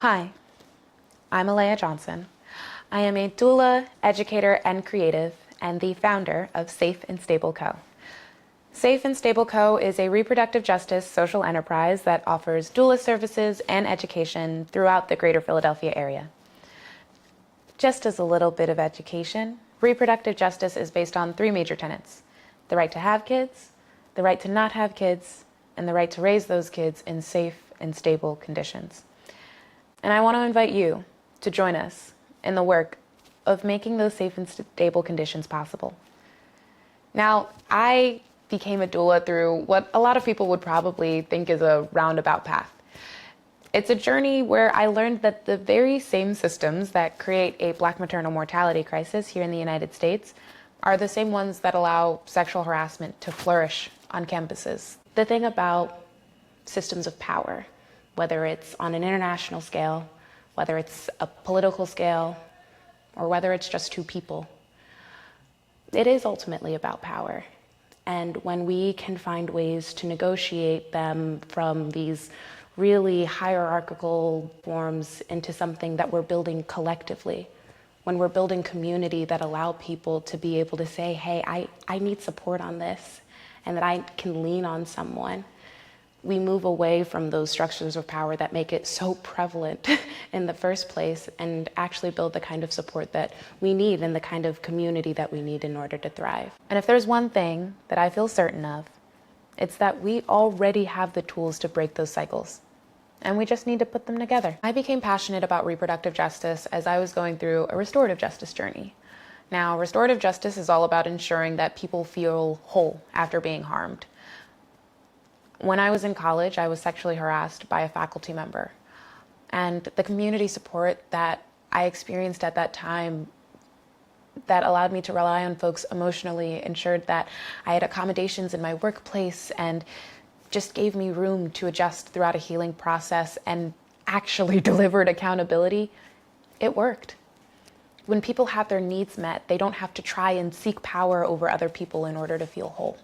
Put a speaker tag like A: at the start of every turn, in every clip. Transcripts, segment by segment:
A: Hi, I'm Aleigha Johnson. I am a doula, educator, and creative, and the founder of Safe and Stable Co. Safe and Stable Co. is a reproductive justice social enterprise that offers doula services and education throughout the greater Philadelphia area. Just as a little bit of education, reproductive justice is based on three major tenets: the right to have kids, the right to not have kids, and the right to raise those kids in safe and stable conditions. And I want to invite you to join us in the work of making those safe and stable conditions possible. Now, I became a doula through what a lot of people would probably think is a roundabout path. It's a journey where I learned that the very same systems that create a Black maternal mortality crisis here in the United States are the same ones that allow sexual harassment to flourish on campuses. The thing about systems of power, whether it's on an international scale, whether it's a political scale, or whether it's just two people, it is ultimately about power. And when we can find ways to negotiate them from these really hierarchical forms into something that we're building collectively, when we're building community that allow people to be able to say, hey, I need support on this, and that I can lean on someone, we move away from those structures of power that make it so prevalent in the first place and actually build the kind of support that we need and the kind of community that we need in order to thrive. And if there's one thing that I feel certain of, it's that we already have the tools to break those cycles, and we just need to put them together. I became passionate about reproductive justice as I was going through a restorative justice journey. Now, restorative justice is all about ensuring that people feel whole after being harmed. When I was in college, I was sexually harassed by a faculty member. And the community support that I experienced at that time that allowed me to rely on folks emotionally ensured that I had accommodations in my workplace and just gave me room to adjust throughout a healing process and actually delivered accountability. It worked. When people have their needs met, they don't have to try and seek power over other people in order to feel whole.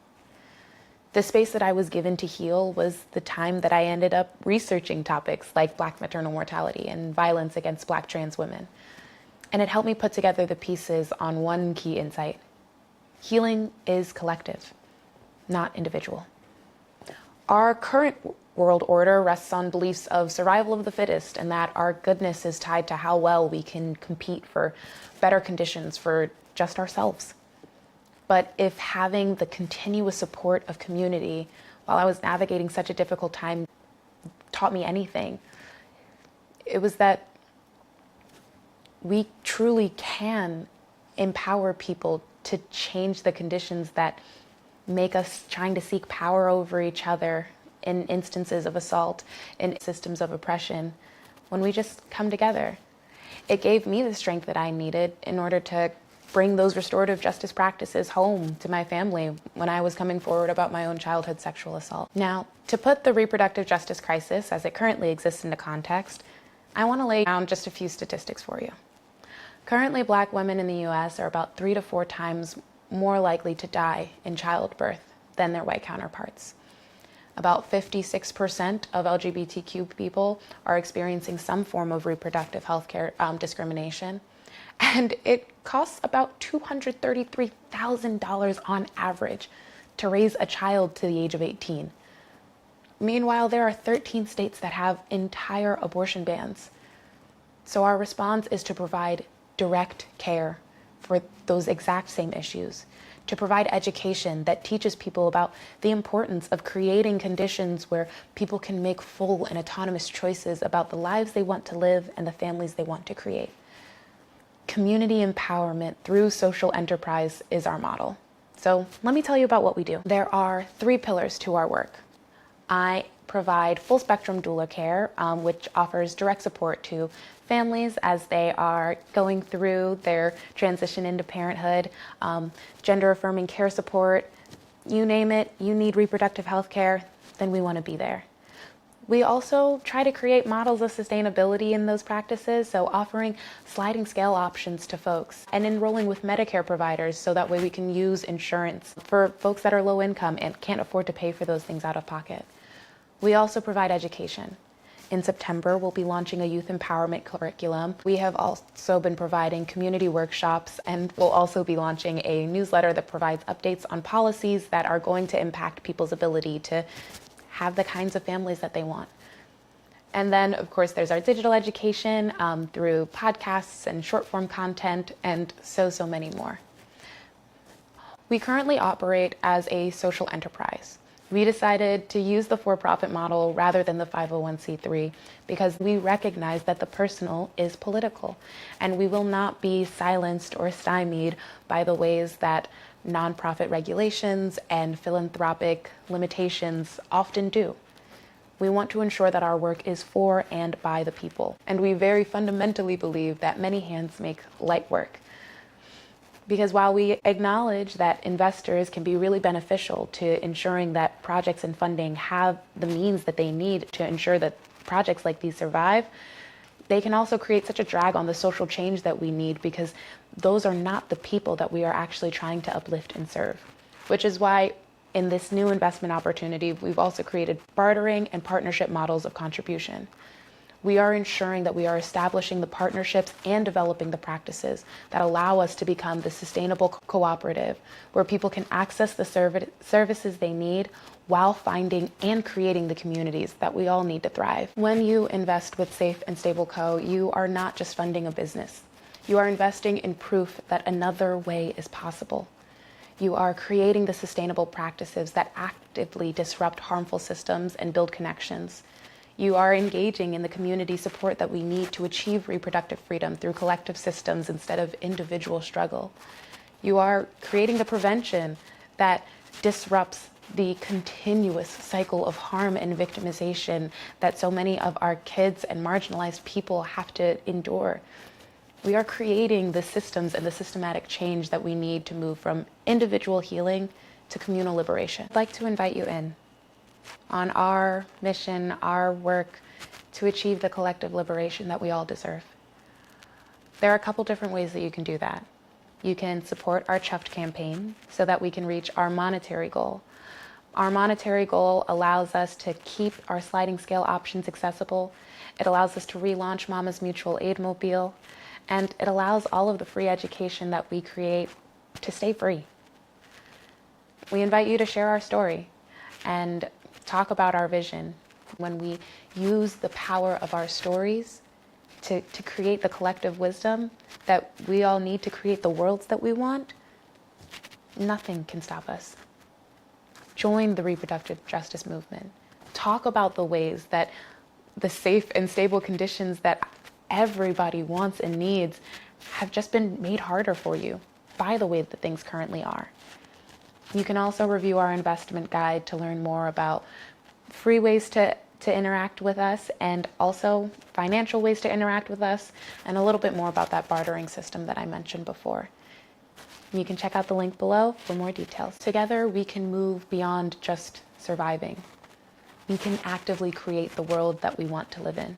A: The space that I was given to heal was the time that I ended up researching topics like Black maternal mortality and violence against Black trans women. And it helped me put together the pieces on one key insight. Healing is collective, not individual. Our current world order rests on beliefs of survival of the fittest and that our goodness is tied to how well we can compete for better conditions for just ourselves. But if having the continuous support of community while I was navigating such a difficult time taught me anything, it was that we truly can empower people to change the conditions that make us trying to seek power over each other in instances of assault, in systems of oppression, when we just come together. It gave me the strength that I needed in order to bring those restorative justice practices home to my family when I was coming forward about my own childhood sexual assault. Now, to put the reproductive justice crisis as it currently exists into context, I want to lay down just a few statistics for you. Currently, Black women in the US are about 3 to 4 times more likely to die in childbirth than their white counterparts. About 56% of LGBTQ people are experiencing some form of reproductive health care discrimination. And it costs about $233,000 on average to raise a child to the age of 18. Meanwhile, there are 13 states that have entire abortion bans. So our response is to provide direct care for those exact same issues, to provide education that teaches people about the importance of creating conditions where people can make full and autonomous choices about the lives they want to live and the families they want to create. Community empowerment through social enterprise is our model. So let me tell you about what we do. There are 3 pillars to our work. I provide full spectrum doula care, which offers direct support to families as they are going through their transition into parenthood, gender affirming care support, you name it, you need reproductive health care, then we want to be there. We also try to create models of sustainability in those practices, so offering sliding scale options to folks and enrolling with Medicare providers so that way we can use insurance for folks that are low income and can't afford to pay for those things out of pocket. We also provide education. In September, we'll be launching a youth empowerment curriculum. We have also been providing community workshops, and we'll also be launching a newsletter that provides updates on policies that are going to impact people's ability to have the kinds of families that they want. And then, of course, there's our digital education through podcasts and short-form content and so many more. We currently operate as a social enterprise. We decided to use the for-profit model rather than the 501c3 because we recognize that the personal is political, and we will not be silenced or stymied by the ways that nonprofit regulations and philanthropic limitations often do. We want to ensure that our work is for and by the people, and we very fundamentally believe that many hands make light work. Because while we acknowledge that investors can be really beneficial to ensuring that projects and funding have the means that they need to ensure that projects like these survive, they can also create such a drag on the social change that we need, because those are not the people that we are actually trying to uplift and serve. Which is why in this new investment opportunity, we've also created bartering and partnership models of contribution. We are ensuring that we are establishing the partnerships and developing the practices that allow us to become the sustainable cooperative, where people can access the services they need while finding and creating the communities that we all need to thrive. When you invest with Safe and Stable Co., you are not just funding a business. You are investing in proof that another way is possible. You are creating the sustainable practices that actively disrupt harmful systems and build connections. You are engaging in the community support that we need to achieve reproductive freedom through collective systems instead of individual struggle. You are creating the prevention that disrupts the continuous cycle of harm and victimization that so many of our kids and marginalized people have to endure. We are creating the systems and the systematic change that we need to move from individual healing to communal liberation. I'd like to invite you in on our mission, our work to achieve the collective liberation that we all deserve. There are a couple different ways that you can do that. You can support our Chuffed campaign so that we can reach our monetary goal. Our monetary goal allows us to keep our sliding scale options accessible. It allows us to relaunch Mama's Mutual Aid Mobile, and it allows all of the free education that we create to stay free. We invite you to share our story and talk about our vision. When we use the power of our stories to create the collective wisdom that we all need to create the worlds that we want, nothing can stop us. Join the reproductive justice movement. Talk about the ways that the safe and stable conditions that everybody wants and needs have just been made harder for you by the way that things currently are. You can also review our investment guide to learn more about free ways to interact with us, and also financial ways to interact with us, and a little bit more about that bartering system that I mentioned before. You can check out the link below for more details. Together, we can move beyond just surviving. We can actively create the world that we want to live in.